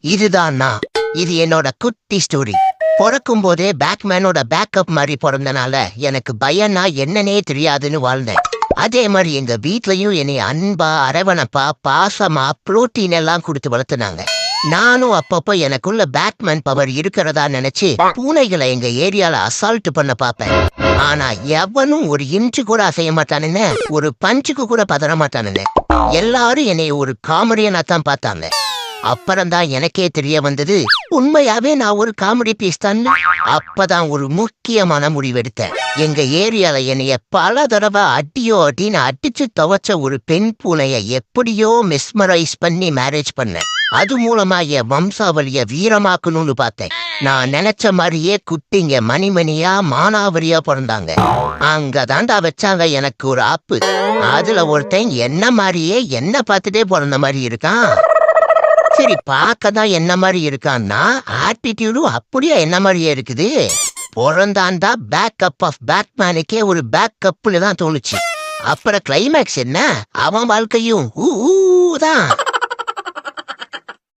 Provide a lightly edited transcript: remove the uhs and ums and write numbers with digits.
இதுதான் நான். இது என்னோட குட்டி ஸ்டோரி. பிறக்கும் போதே பேட்மேனோட பேக்கப் மாதிரி பிறந்தனால எனக்கு பயம்னா என்னன்னே தெரியாதுன்னு வாழ்ந்தேன். அதே மாதிரி எங்க வீட்லயும் என்னை அன்பா அரவணைப்பா பாசமா புரோட்டீன் எல்லாம் கொடுத்து வளர்த்துனாங்க. நானும் அப்பப்போ எனக்குள்ள பேட்மேன் பவர் இருக்கிறதா நினைச்சு பூனைகளை எங்க ஏரியால அசால்ட் பண்ண பாப்பேன். ஆனா எவனும் ஒரு இன்ச்சு கூட அசைய மாட்டானுன்னு, ஒரு பஞ்சுக்கு கூட பதற மாட்டானுன்னு. எல்லாரும் என்னை ஒரு காமெடியனா தான் பார்த்தாங்க. அப்புறம்தான் எனக்கே தெரிய வந்தது, உண்மையாவே நான் ஒரு காமெடி பீஸ் தான். அப்பதான் ஒரு முக்கியமான முடிவெடுத்தேன். எங்க ஏரியால என்னைய பல தடவை அடியோ அடின்னு அடிச்சு துவைச்ச ஒரு பெண் பூனைய எப்படியோ மெஸ்மரைஸ் பண்ணி மேரேஜ் பண்ணேன். அது மூலமா என் வம்சாவளிய வீரமாக்கணும்னு பார்த்தேன். நான் நினைச்ச மாதிரியே குட்டிங்க மணிமணியா மானாவரியா பிறந்தாங்க. அங்கதாண்டா வச்சாங்க எனக்கு ஒரு ஆப்பு. அதுல ஒருத்தன் என்ன மாதிரியே என்ன பார்த்துட்டே பிறந்த மாதிரி இருக்கான். சரி, பார்க்கதான் என்ன மாதிரி இருக்கான்னா ஆட்டிடியூடும் அப்படியே என்ன மாதிரியே இருக்குது. பிறந்தாண்டா பேக்கப் ஆஃப் பேட்மேனுக்கே ஒரு பேக்கப்னு தான் தோணுச்சு. அப்புறம் கிளைமேக்ஸ் என்ன, அவன் வாழ்க்கையும் தான்.